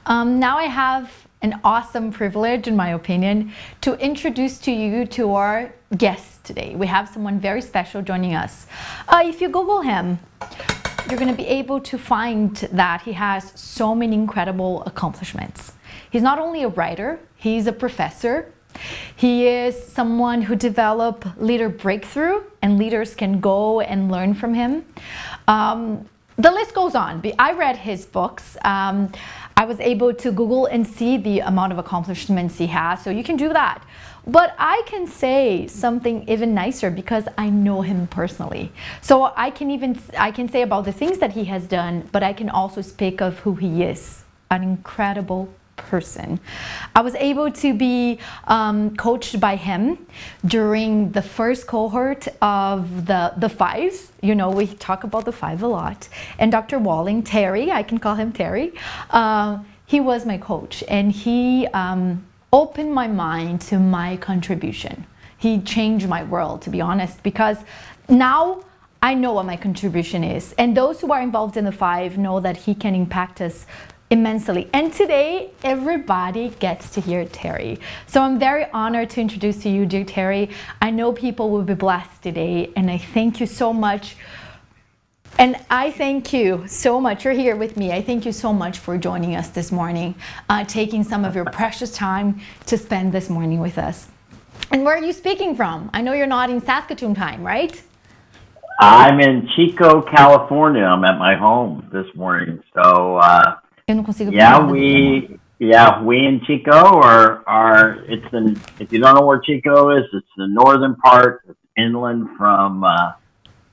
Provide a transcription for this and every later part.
Now I have an awesome privilege, in my opinion, to introduce to you to our guest today. We have someone very special joining us. If you Google him, you're going to be able to find that he has so many incredible accomplishments. He's not only a writer, he's a professor. He is someone who developed leader breakthrough, and leaders can go and learn from him. The list goes on. I read his books. I was able to Google and see the amount of accomplishments he has, so you can do that. But I can say something even nicer because I know him personally. So I can say about the things that he has done, but I can also speak of who he is, an incredible person. I was able to be coached by him during the first cohort of the five. You know, we talk about the five a lot. And Dr. Walling, Terry, I can call him Terry, he was my coach, and he opened my mind to my contribution. He changed my world, to be honest, because now I know what my contribution is. And those who are involved in the five know that he can impact us immensely. And today, everybody gets to hear Terry. So I'm very honored to introduce to you, dear Terry. I know people will be blessed today, and I thank you so much. And I thank you so much. You're here with me. I thank you so much for joining us this morning, taking some of your precious time to spend this morning with us. And where are you speaking from? I know you're not in Saskatoon time, right? I'm in Chico, California. I'm at my home this morning. So, Eu não consigo we in Chico if you don't know where Chico is, it's the northern part, it's inland from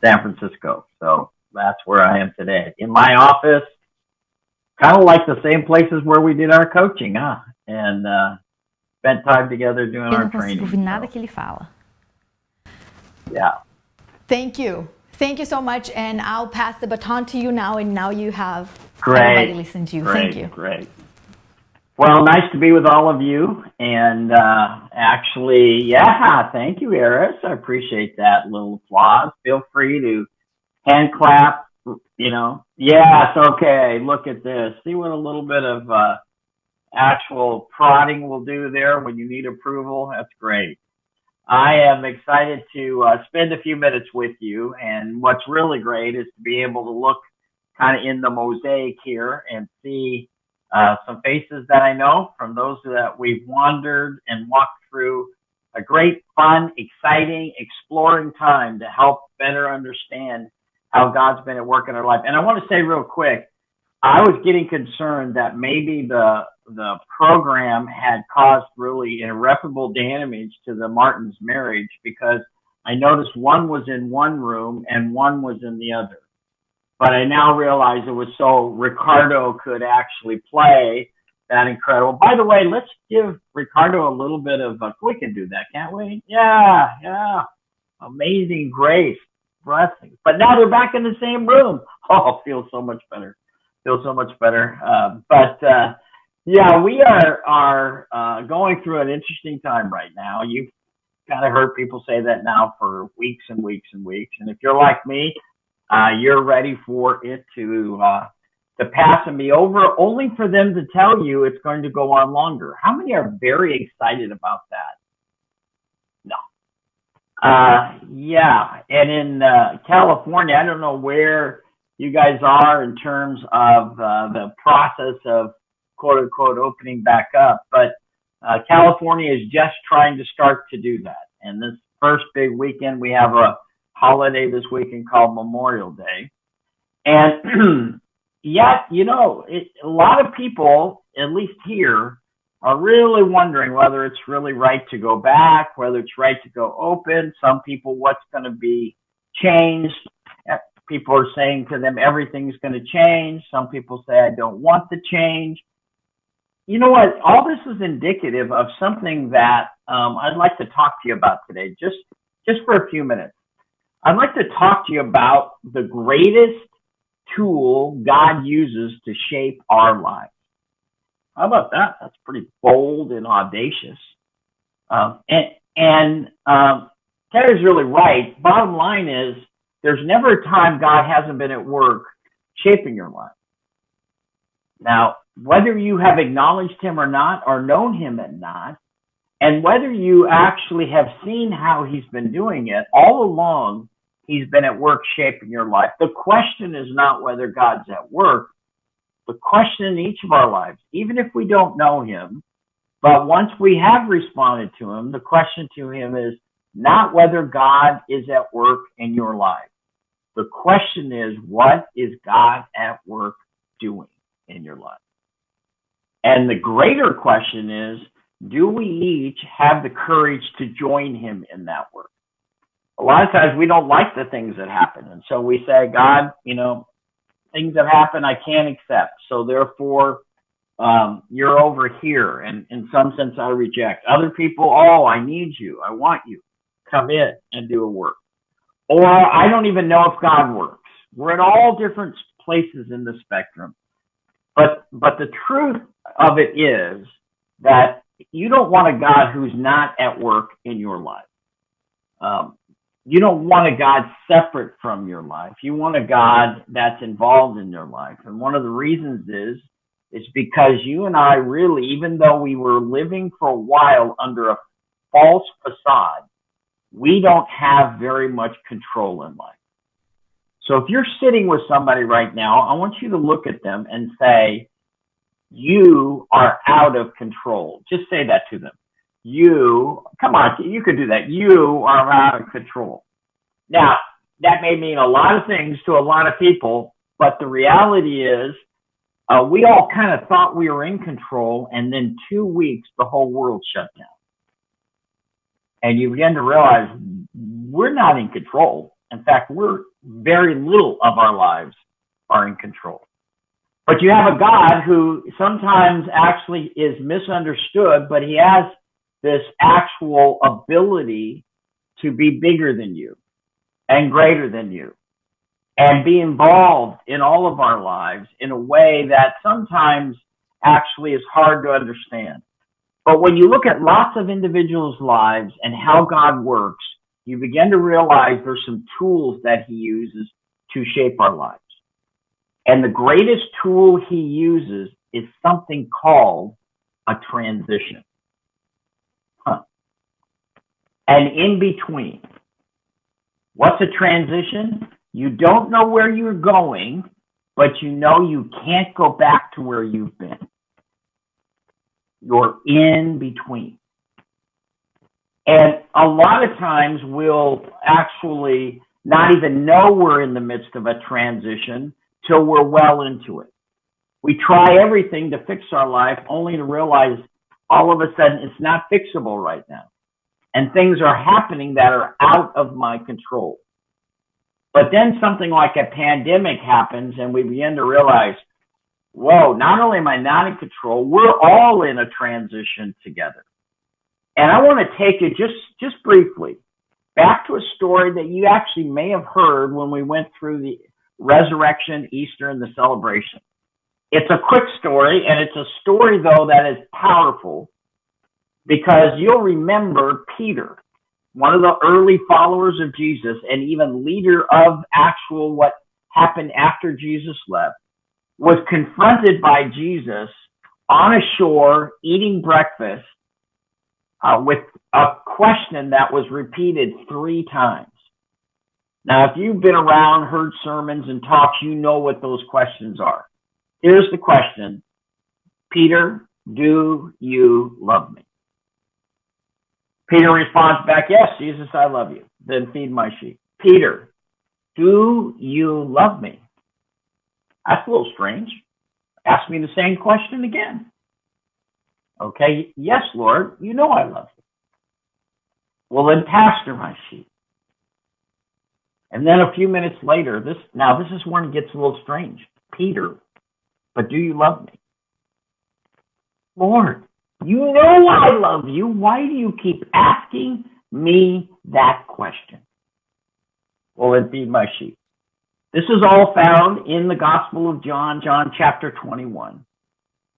San Francisco. So that's where I am today. In my office, kind of like the same places where we did our coaching, and spent time together doing our training. Eu não consigo ouvir nada que ele fala. Yeah. Thank you. Thank you so much, and I'll pass the baton to you now, and now you have everybody listen to you. Thank you. Great. Well, nice to be with all of you, and thank you, Eris. I appreciate that little applause. Feel free to hand clap, Yes, okay, look at this. See what a little bit of actual prodding will do there when you need approval? That's great. I am excited to spend a few minutes with you, and what's really great is to be able to look kind of in the mosaic here and see some faces that I know from those that we've wandered and walked through a great, fun, exciting, exploring time to help better understand how God's been at work in our life. And I want to say real quick, I was getting concerned that maybe the program had caused really irreparable damage to the Martins' marriage, because I noticed one was in one room and one was in the other. But I now realize it was so Ricardo could actually play that incredible. By the way, let's give Ricardo a little bit of we can do that, can't we? Yeah. Amazing grace, blessings. But now they're back in the same room. Oh, feels so much better. We are going through an interesting time right now. You've kind of heard people say that now for weeks and weeks and weeks. And if you're like me, you're ready for it to pass and be over, only for them to tell you it's going to go on longer. How many are very excited about that? No. And in California, I don't know where you guys are in terms of the process of quote unquote opening back up, but California is just trying to start to do that. And this first big weekend, we have a holiday this weekend called Memorial Day. And a lot of people, at least here, are really wondering whether it's really right to go back, whether it's right to go open. Some people, what's going to be changed? People are saying to them, everything's going to change. Some people say, I don't want the change. You know what? All this is indicative of something that I'd like to talk to you about today, just for a few minutes. I'd like to talk to you about the greatest tool God uses to shape our lives. How about that? That's pretty bold and audacious. Terry's really right. Bottom line is, there's never a time God hasn't been at work shaping your life. Now, whether you have acknowledged him or not, or known him or not, and whether you actually have seen how he's been doing it, all along, he's been at work shaping your life. The question is not whether God's at work. The question in each of our lives, even if we don't know him, but once we have responded to him, the question to him is not whether God is at work in your life. The question is, what is God at work doing in your life? And the greater question is, do we each have the courage to join him in that work? A lot of times we don't like the things that happen. And so we say, God, things that happen I can't accept. So therefore, you're over here. And in some sense, I reject. Other people, oh, I need you. I want you. Come in and do a work. Or I don't even know if God works. We're at all different places in the spectrum. But the truth of it is that you don't want a God who's not at work in your life. You don't want a God separate from your life. You want a God that's involved in your life. And one of the reasons is because you and I really, even though we were living for a while under a false facade, we don't have very much control in life. So if you're sitting with somebody right now, I want you to look at them and say, you are out of control. Just say that to them. Come on, you could do that. You are out of control. Now, that may mean a lot of things to a lot of people, but the reality is we all kind of thought we were in control, and then 2 weeks, the whole world shut down. And you begin to realize we're not in control. In fact, very little of our lives are in control. But you have a God who sometimes actually is misunderstood, but he has this actual ability to be bigger than you and greater than you and be involved in all of our lives in a way that sometimes actually is hard to understand. But when you look at lots of individuals' lives and how God works, you begin to realize there's some tools that he uses to shape our lives. And the greatest tool he uses is something called a transition. And in between. What's a transition? You don't know where you're going, but you know you can't go back to where you've been. You're in between. And a lot of times we'll actually not even know we're in the midst of a transition till we're well into it. We try everything to fix our life only to realize all of a sudden it's not fixable right now. And things are happening that are out of my control. But then something like a pandemic happens and we begin to realize, whoa, not only am I not in control, we're all in a transition together. And I want to take you just briefly back to a story that you actually may have heard when we went through the resurrection, Easter, and the celebration. It's a quick story, and it's a story, though, that is powerful because you'll remember Peter, one of the early followers of Jesus and even leader of actual what happened after Jesus left, was confronted by Jesus on a shore eating breakfast with a question that was repeated 3 times. Now, if you've been around, heard sermons and talks, you know what those questions are. Here's the question. Peter, do you love me? Peter responds back, yes, Jesus, I love you. Then feed my sheep. Peter, do you love me? That's a little strange. Ask me the same question again. Okay, yes, Lord, you know I love you. Well, then pasture my sheep. And then a few minutes later, this is when it gets a little strange. Peter, but do you love me? Lord, you know I love you. Why do you keep asking me that question? Well, then feed my sheep. This is all found in the Gospel of John, John chapter 21.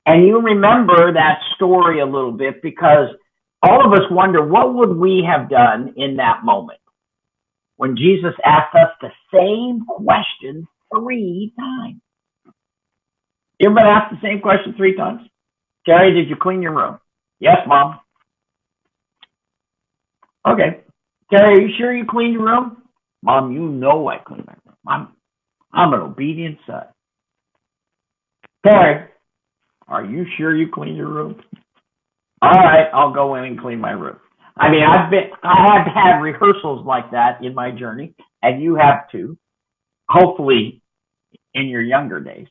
And you remember that story a little bit because all of us wonder, what would we have done in that moment when Jesus asked us the same question 3 times? You ever been asked the same question 3 times? Terry, did you clean your room? Yes, Mom. Okay. Terry, are you sure you cleaned your room? Mom, you know I cleaned my room. I'm an obedient son. Terry, are you sure you cleaned your room? All right, I'll go in and clean my room. I mean, I have had rehearsals like that in my journey, and you have too, hopefully in your younger days.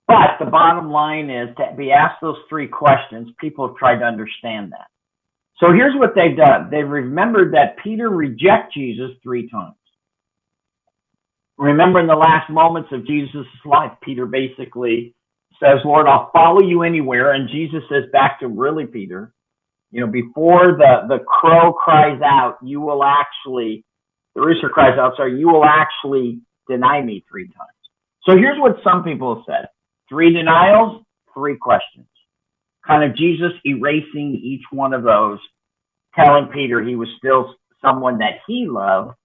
But the bottom line is to be asked those 3 questions, people have tried to understand that. So here's what they've done. They've remembered that Peter rejected Jesus 3 times. Remember in the last moments of Jesus' life, Peter basically says, Lord, I'll follow you anywhere. And Jesus says back to really, Peter, before the crow cries out, the rooster cries out, you will actually deny me 3 times. So here's what some people have said. 3 denials, 3 questions. Kind of Jesus erasing each one of those, telling Peter he was still someone that he loved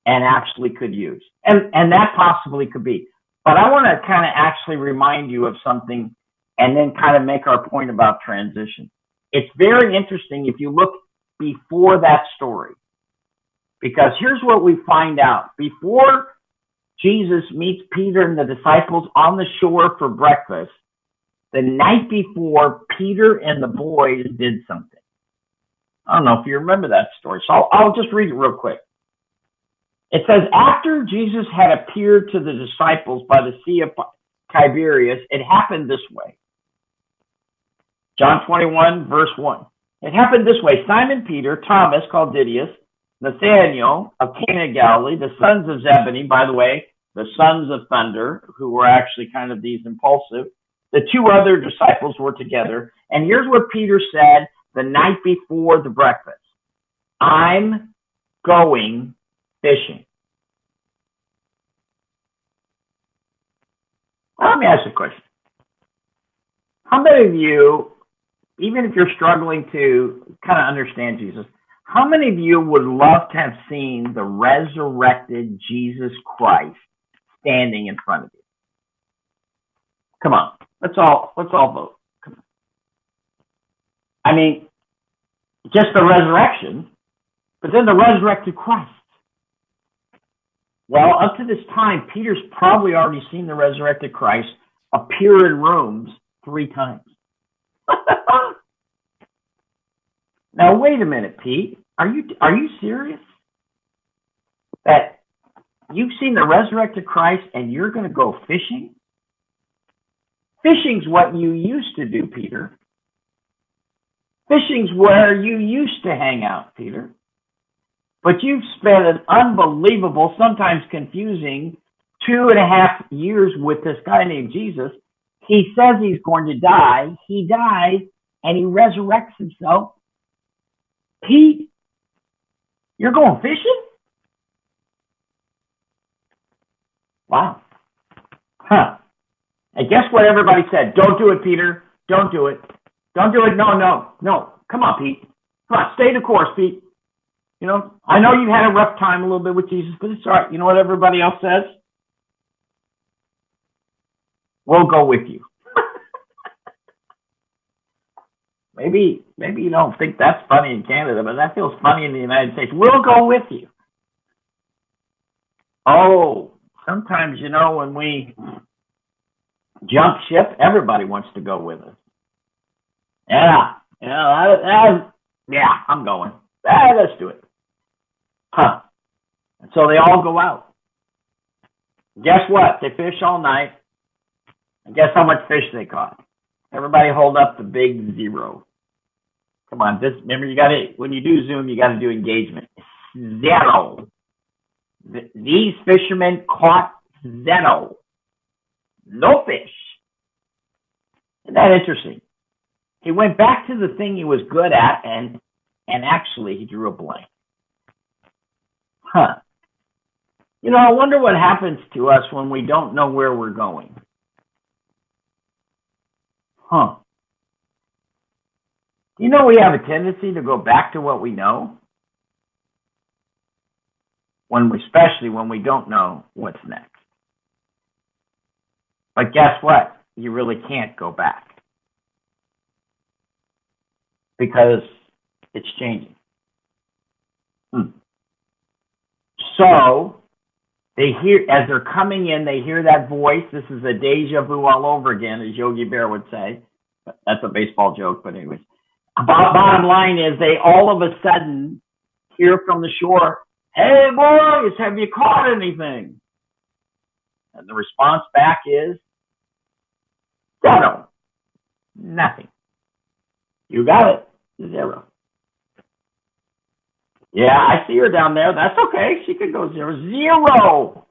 and actually could use. And that possibly could be. But I want to kind of actually remind you of something and then kind of make our point about transition. It's very interesting if you look before that story, because here's what we find out. Before Jesus meets Peter and the disciples on the shore for breakfast, the night before, Peter and the boys did something. I don't know if you remember that story, so I'll just read it real quick. It says, after Jesus had appeared to the disciples by the Sea of Tiberias, it happened this way. John 21, verse 1. It happened this way. Simon Peter, Thomas, called Didymus, Nathanael of Cana of Galilee, the sons of Zebedee, by the way, the sons of thunder, who were actually kind of these impulsive. The 2 other disciples were together. And here's what Peter said the night before the breakfast. I'm going fishing. Well, let me ask you a question. How many of you, even if you're struggling to kind of understand Jesus, how many of you would love to have seen the resurrected Jesus Christ standing in front of you? Come on, let's all vote. Come on. I mean, just the resurrection, but then the resurrected Christ. Well, up to this time, Peter's probably already seen the resurrected Christ appear in rooms 3 times. Now, wait a minute, Pete. Are you serious? That you've seen the resurrected Christ and you're going to go fishing? Fishing's what you used to do, Peter. Fishing's where you used to hang out, Peter. But you've spent an unbelievable, sometimes confusing, 2.5 years with this guy named Jesus. He says he's going to die. He dies, and he resurrects himself. Pete, you're going fishing? Wow. Huh. And guess what everybody said? Don't do it, Peter. Don't do it. Don't do it. No. Come on, Pete. Come on, stay the course, Pete. I know you had a rough time a little bit with Jesus, but it's all right. You know what everybody else says? We'll go with you. Maybe you don't think that's funny in Canada, but that feels funny in the United States. We'll go with you. Oh, sometimes, when we jump ship, everybody wants to go with us. Yeah, I'm going. Let's do it. Huh. And so they all go out. Guess what? They fish all night. And guess how much fish they caught? Everybody hold up the big 0. Come on, remember when you do Zoom, you got to do engagement. 0. These fishermen caught 0. No fish. Isn't that interesting? He went back to the thing he was good at and actually he drew a blank. Huh. I wonder what happens to us when we don't know where we're going. Huh. We have a tendency to go back to what we know, especially when we don't know what's next. But guess what? you really can't go back because it's changing. So they hear, as they're coming in, they hear that voice. This is a deja vu all over again, as Yogi Bear would say. That's a baseball joke, but anyways. Bottom line is they all of a sudden hear from the shore, "Hey boys, have you caught anything?" And the response back is, "Zero. Nothing." You got it. 0. Yeah, I see her down there. That's okay. She could go 0. 0.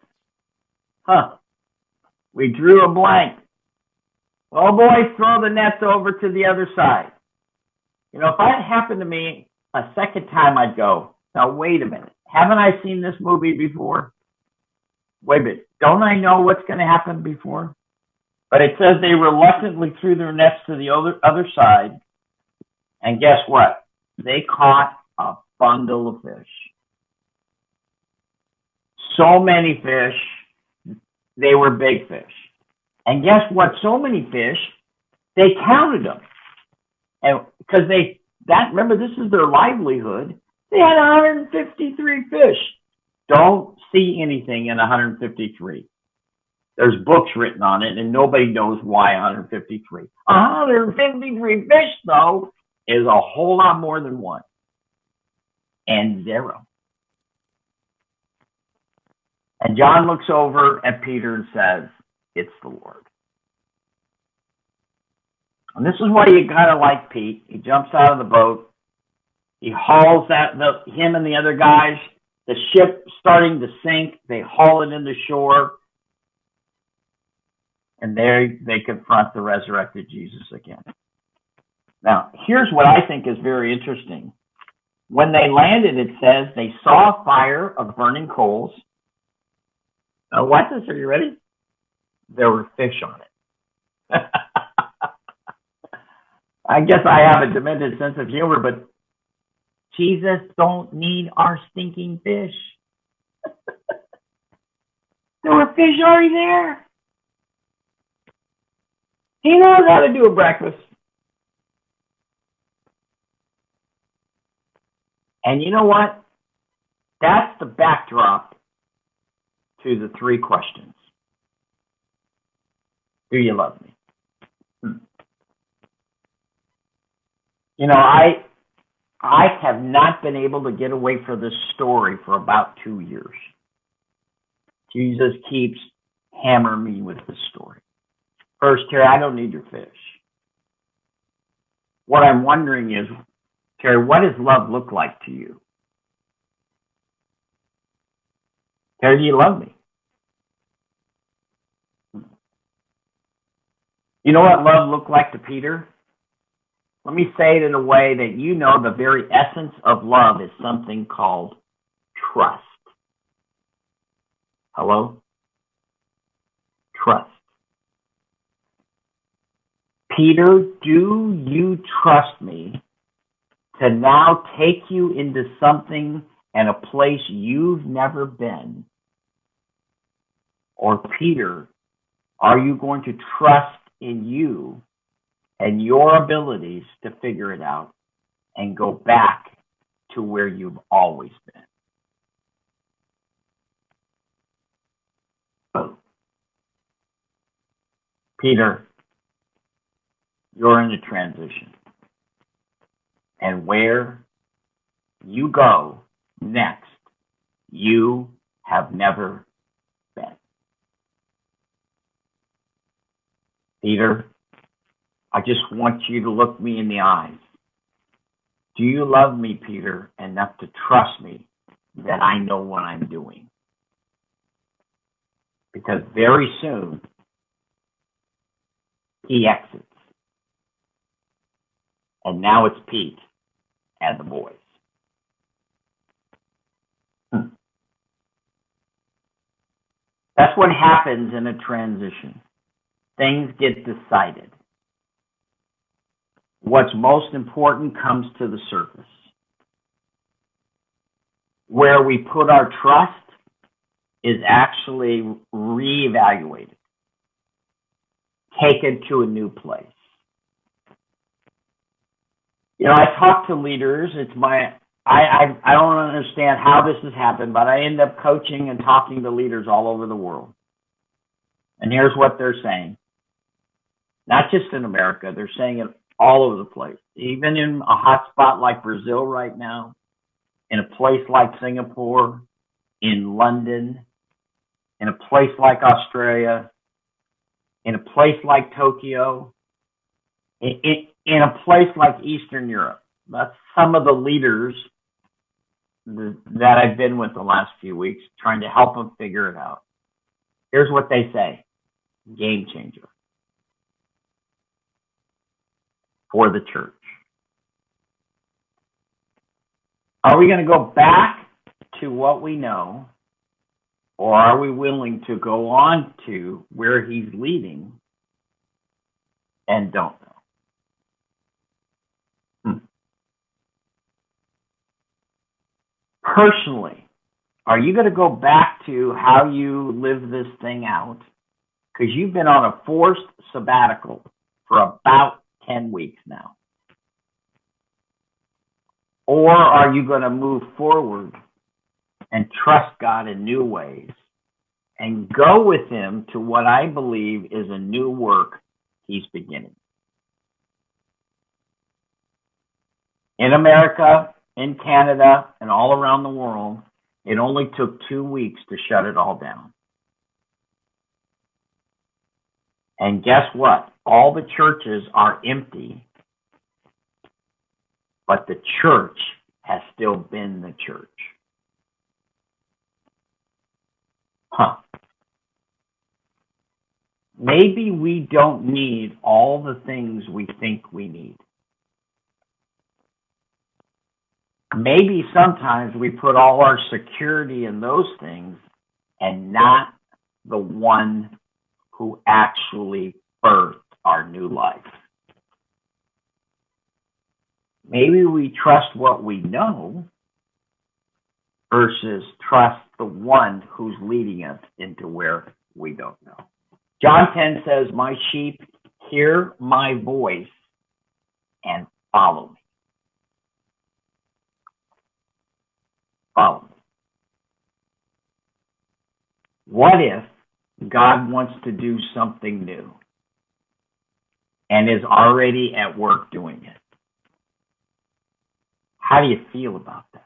Huh. We drew a blank. Oh, boys, throw the nets over to the other side. You know, if that happened to me a second time, I'd go, now, wait a minute. Haven't I seen this movie before? Wait a minute. Don't I know what's going to happen before? But it says they reluctantly threw their nets to the other side. And guess what? They caught a bundle of fish. So many fish. They were big fish. And guess what? So many fish, they counted them. And because remember, this is their livelihood. They had 153 fish. Don't see anything in 153. There's books written on it, and nobody knows why 153. 153 fish, though, is a whole lot more than 1. And 0. And John looks over at Peter and says, "It's the Lord." And this is why you gotta like Pete. He jumps out of the boat. He hauls him and the other guys. The ship starting to sink. They haul it into shore. And there they confront the resurrected Jesus again. Now, here's what I think is very interesting. When they landed, it says they saw a fire of burning coals. Now, watch this. Are you ready? There were fish on it. I guess I have a demented sense of humor, but Jesus don't need our stinking fish. There were fish already there. He knows how to do a breakfast. And you know what? That's the backdrop to the 3 questions. Do you love me? You know, I have not been able to get away from this story for about 2 years. Jesus keeps hammering me with this story. First, Terry, I don't need your fish. What I'm wondering is, Terry, what does love look like to you? Terry, do you love me? You know what love looked like to Peter? Let me say it in a way that you know the very essence of love is something called trust. Hello? Trust. Peter, do you trust me to now take you into something and a place you've never been? Or Peter, are you going to trust in you and your abilities to figure it out and go back to where you've always been? Peter, you're in a transition. And where you go next, you have never been. Peter, I just want you to look me in the eyes. Do you love me, Peter, enough to trust me that I know what I'm doing? Because very soon, he exits. And now it's Pete and the boys. That's what happens in a transition. Things get decided. What's most important comes to the surface. Where we put our trust is actually reevaluated. taken to a new place. You know, I talk to leaders. I don't understand how this has happened, but I end up coaching and talking to leaders all over the world. And here's what they're saying. Not just in America, they're saying it all over the place. Even in a hot spot like Brazil right now, in a place like Singapore, in London, in a place like Australia, in a place like Tokyo, in a place like Eastern Europe. That's some of the leaders that I've been with the last few weeks, trying to help them figure it out. Here's what they say. Game changer for the church. Are we going to go back to what we know, or are we willing to go on to where he's leading and don't know? Personally, are you going to go back to how you live this thing out? Because you've been on a forced sabbatical for about 10 weeks now. Or are you going to move forward and trust God in new ways and go with him to what I believe is a new work he's beginning? In America, in Canada, and all around the world, it only took 2 weeks to shut it all down. And guess what? All the churches are empty, but the church has still been the church. Maybe we don't need all the things we think we need. Maybe sometimes we put all our security in those things and not the one who actually birthed our new life. Maybe we trust what we know versus trust the one who's leading us into where we don't know. John 10 says, my sheep hear my voice and follow me. Follow me. What if God wants to do something new and is already at work doing it? How do you feel about that?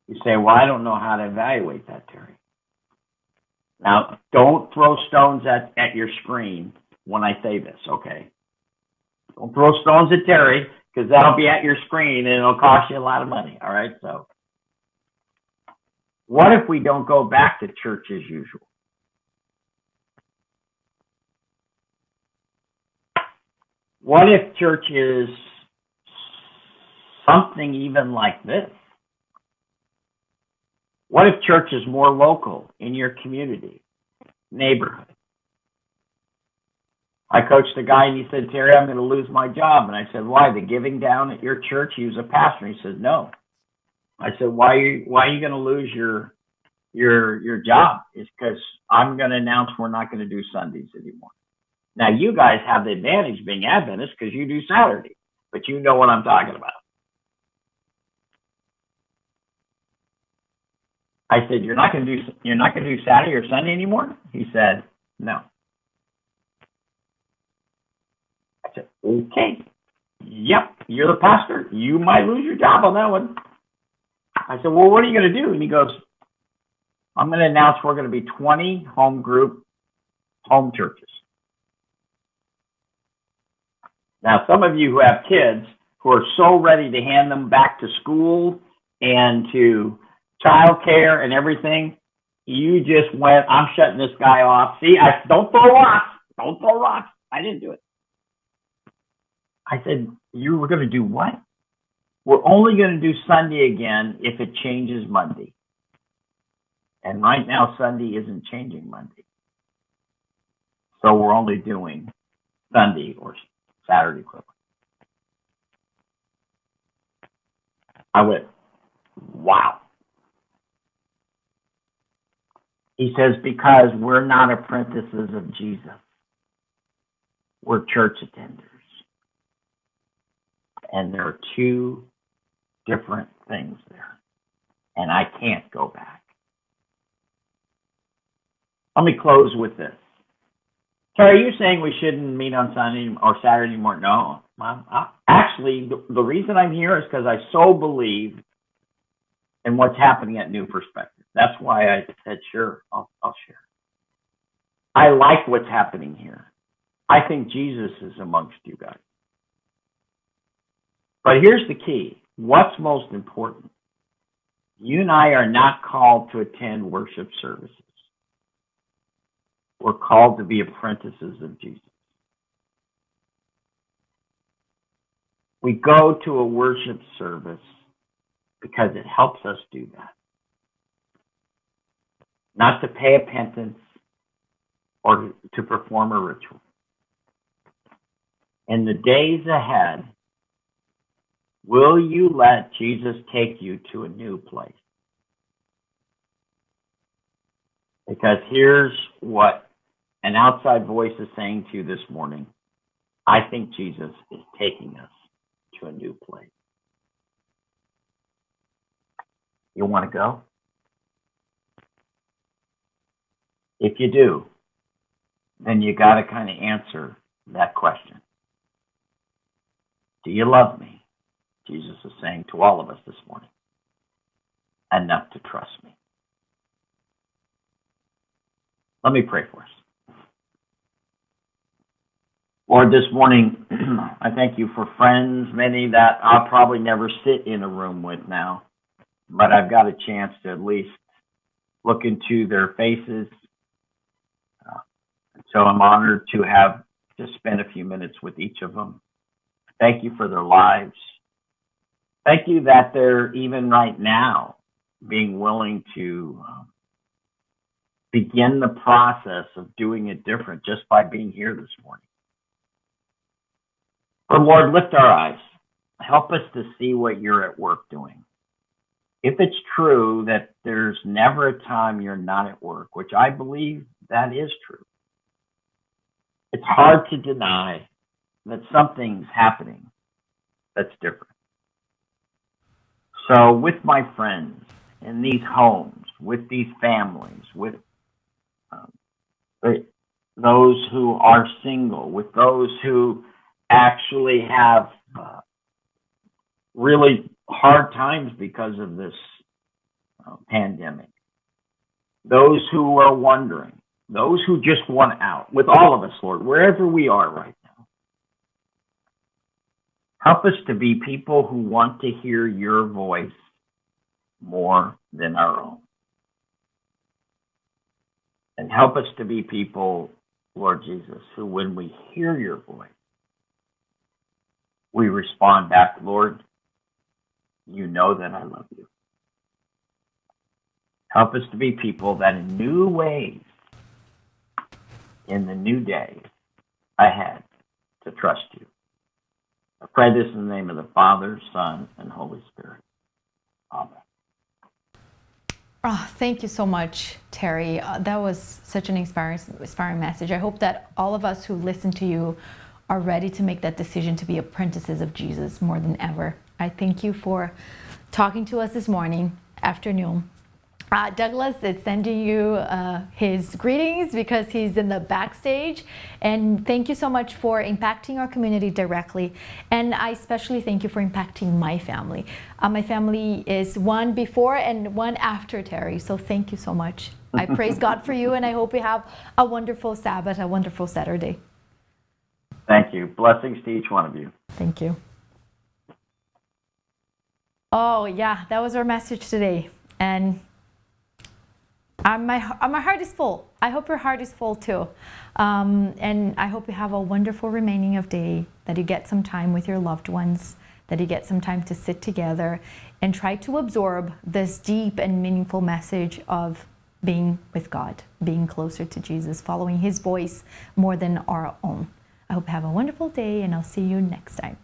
You say, well, I don't know how to evaluate that, Terry. Now, don't throw stones at your screen when I say this, okay? Don't throw stones at Terry, because that'll be at your screen and it'll cost you a lot of money, all right? So what if we don't go back to church as usual? What if church is something even like this? What if church is more local in your community, neighborhood? I coached a guy and he said, Terry, I'm going to lose my job. And I said, why? The giving down at your church? He was a pastor. He said, no. I said, why are you going to lose your job? It's because I'm going to announce we're not going to do Sundays anymore. Now, you guys have the advantage being Adventists because you do Saturday, but you know what I'm talking about. I said, you're not going to do Saturday or Sunday anymore? He said, no. I said, okay. Yep, you're the pastor. You might lose your job on that one. I said, well, what are you going to do? And he goes, I'm going to announce we're going to be 20 home group home churches. Now, some of you who have kids who are so ready to hand them back to school and to childcare and everything, you just went, I'm shutting this guy off. See, don't throw rocks. Don't throw rocks. I didn't do it. I said, you were going to do what? We're only going to do Sunday again if it changes Monday. And right now, Sunday isn't changing Monday. So we're only doing Sunday or Saturday equivalent. I went, wow. He says, because we're not apprentices of Jesus. We're church attenders. And there are two different things there. And I can't go back. Let me close with this. Terry, are you saying we shouldn't meet on Sunday or Saturday anymore? No. Actually, the reason I'm here is because I so believe in what's happening at New Perspective. That's why I said, sure, I'll share. I like what's happening here. I think Jesus is amongst you guys. But here's the key. What's most important? You and I are not called to attend worship services. We're called to be apprentices of Jesus. We go to a worship service because it helps us do that. Not to pay a penance or to perform a ritual. In the days ahead, will you let Jesus take you to a new place? Because here's what an outside voice is saying to you this morning. I think Jesus is taking us to a new place. You want to go? If you do, then you got to kind of answer that question. Do you love me? Jesus is saying to all of us this morning, enough to trust me. Let me pray for us. Lord, this morning, I thank you for friends, many that I'll probably never sit in a room with now, but I've got a chance to at least look into their faces. So I'm honored to have just spent a few minutes with each of them. Thank you for their lives. Thank you that they're even right now being willing to begin the process of doing it different just by being here this morning. But Lord, lift our eyes. Help us to see what you're at work doing. If it's true that there's never a time you're not at work, which I believe that is true, it's hard to deny that something's happening that's different. So with my friends in these homes, with these families, with those who are single, with those who actually have really hard times because of this pandemic, those who are wondering, those who just want out, with all of us, Lord, wherever we are right now. Help us to be people who want to hear your voice more than our own. And help us to be people, Lord Jesus, who when we hear your voice, we respond back, Lord, you know that I love you. Help us to be people that in new ways, in the new day ahead, to trust you. I pray this in the name of the Father, Son, and Holy Spirit. Amen. Oh, thank you so much, Terry. That was such an inspiring message. I hope that all of us who listen to you are ready to make that decision to be apprentices of Jesus more than ever. I thank you for talking to us this afternoon. Douglas is sending you his greetings because he's in the backstage. And thank you so much for impacting our community directly. And I especially thank you for impacting my family. My family is one before and one after Terry. So thank you so much. I praise God for you, and I hope you have a wonderful Sabbath, a wonderful Saturday. Thank you. Blessings to each one of you. Thank you. Oh, yeah, that was our message today. And my heart is full. I hope your heart is full too. And I hope you have a wonderful remaining of day, that you get some time with your loved ones, that you get some time to sit together and try to absorb this deep and meaningful message of being with God, being closer to Jesus, following his voice more than our own. I hope you have a wonderful day, and I'll see you next time.